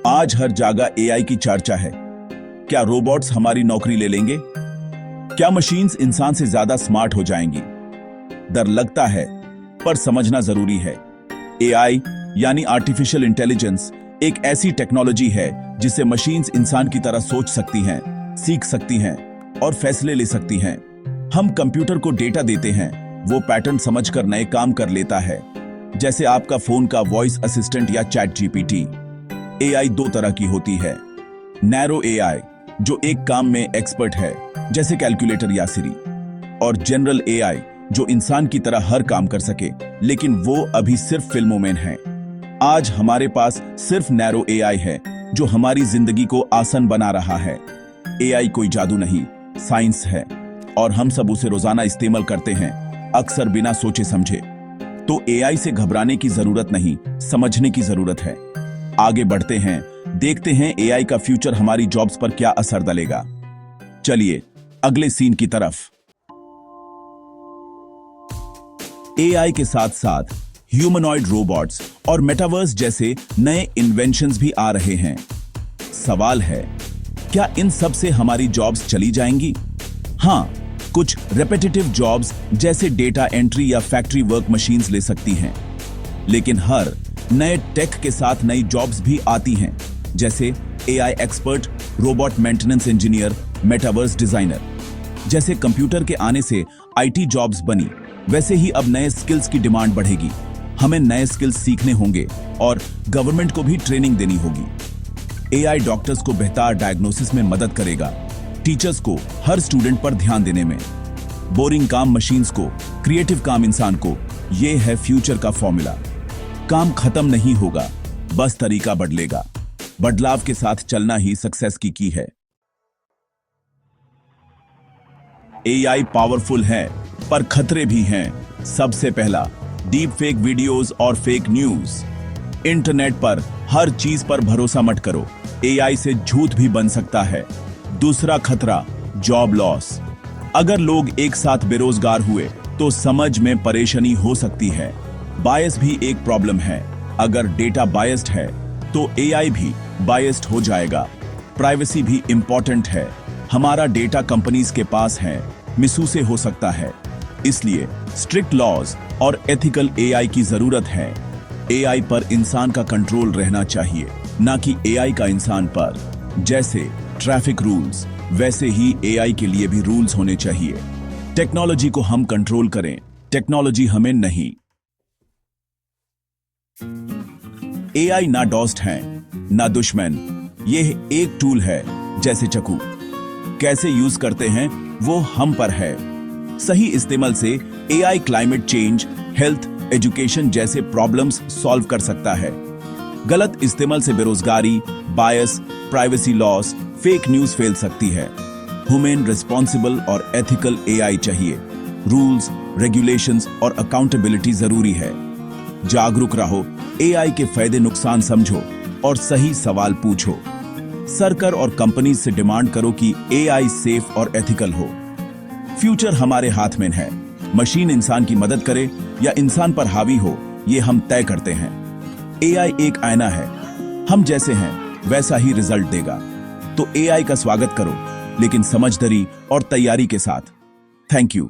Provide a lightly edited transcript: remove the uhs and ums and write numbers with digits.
आज हर जगह एआई की चर्चा है। क्या रोबोट्स हमारी नौकरी ले लेंगे? क्या मशीन्स इंसान से ज्यादा स्मार्ट हो जाएंगी? डर लगता है, पर समझना जरूरी है। एआई यानी आर्टिफिशियल इंटेलिजेंस एक ऐसी टेक्नोलॉजी है जिससे मशीन्स इंसान की तरह सोच सकती हैं, सीख सकती हैं और फैसले ले सकती हैं। हम कंप्यूटर को डेटा देते हैं, वो पैटर्न समझकर नए काम कर लेता है, जैसे आपका फोन का वॉइस असिस्टेंट या चैट जीपीटी। एआई दो तरह की होती है। नैरो एआई जो एक काम में एक्सपर्ट है, जैसे कैलकुलेटर या सिरी, और जनरल एआई जो इंसान की तरह हर काम कर सके, लेकिन वो अभी सिर्फ फिल्मों में है। आज हमारे पास सिर्फ नैरो एआई है जो हमारी जिंदगी को आसान बना रहा है। एआई कोई जादू नहीं, साइंस है, और हम सब उसे रोजाना इस्तेमाल करते हैं, अक्सर बिना सोचे समझे। तो एआई से घबराने की जरूरत नहीं, समझने की जरूरत है। आगे बढ़ते हैं, देखते हैं एआई का फ्यूचर हमारी जॉब्स पर क्या असर डालेगा। चलिए अगले सीन की तरफ। एआई के साथ साथ ह्यूमनॉइड रोबोट्स और मेटावर्स जैसे नए इन्वेंशंस भी आ रहे हैं। सवाल है, क्या इन सब से हमारी जॉब्स चली जाएंगी? हाँ, कुछ रेपिटेटिव जॉब्स जैसे डेटा एंट्री या फैक्ट्री वर्क मशीन्स ले सकती हैं, लेकिन हर नए टेक के साथ नई जॉब्स भी आती हैं, जैसे AI expert, robot maintenance engineer, metaverse designer. जैसे कंप्यूटर के आने से आईटी जॉब्स बनी, वैसे ही अब नए स्किल्स की डिमांड बढ़ेगी। हमें नए स्किल्स सीखने होंगे और गवर्नमेंट को भी ट्रेनिंग देनी होगी। एआई डॉक्टर्स को बेहतर डायग्नोसिस में मदद करेगा, टीचर्स को हर स्टूडेंट पर ध्यान देने में, बोरिंग काम मशीन्स को, क्रिएटिव काम इंसान को। ये है फ्यूचर का फॉर्मूला। काम खत्म नहीं होगा, बस तरीका बदलेगा। बदलाव के साथ चलना ही सक्सेस की है। एआई पावरफुल है, पर खतरे भी हैं। सबसे पहला, डीप फेक वीडियोस और फेक न्यूज। इंटरनेट पर हर चीज पर भरोसा मत करो, एआई से झूठ भी बन सकता है। दूसरा खतरा, जॉब लॉस। अगर लोग एक साथ बेरोजगार हुए तो समझ में परेशानी हो सकती है। बायस भी एक प्रॉब्लम है। अगर डेटा बायस्ड है तो एआई भी बायस्ड हो जाएगा। प्राइवेसी भी इंपॉर्टेंट है। हमारा डेटा कंपनीज के पास है, मिसयूज हो सकता है। इसलिए स्ट्रिक्ट लॉज और एथिकल एआई की जरूरत है। एआई पर इंसान का कंट्रोल रहना चाहिए, ना कि एआई का इंसान पर। जैसे ट्रैफिक रूल्स, वैसे ही एआई के लिए भी रूल्स होने चाहिए। टेक्नोलॉजी को हम कंट्रोल करें, टेक्नोलॉजी हमें नहीं। एआई ना दोस्त है ना दुश्मन, यह एक टूल है जैसे चाकू। कैसे यूज करते हैं वो हम पर है। सही इस्तेमाल से AI climate change, health, education जैसे प्रॉब्लम्स सॉल्व कर सकता है। गलत इस्तेमाल से बेरोजगारी, बायस, प्राइवेसी लॉस, फेक न्यूज फैल सकती है। ह्यूमन, रिस्पॉन्सिबल और एथिकल एआई चाहिए। रूल्स, रेगुलेशंस और अकाउंटेबिलिटी जरूरी है। जागरूक रहो, एआई के फायदे नुकसान समझो और सही सवाल पूछो। सरकार और कंपनी से डिमांड करो कि एआई सेफ और एथिकल हो। फ्यूचर हमारे हाथ में है। मशीन इंसान की मदद करे या इंसान पर हावी हो, ये हम तय करते हैं। एआई एक आईना है, हम जैसे हैं वैसा ही रिजल्ट देगा। तो एआई का स्वागत करो, लेकिन समझदारी और तैयारी के साथ। Thank you.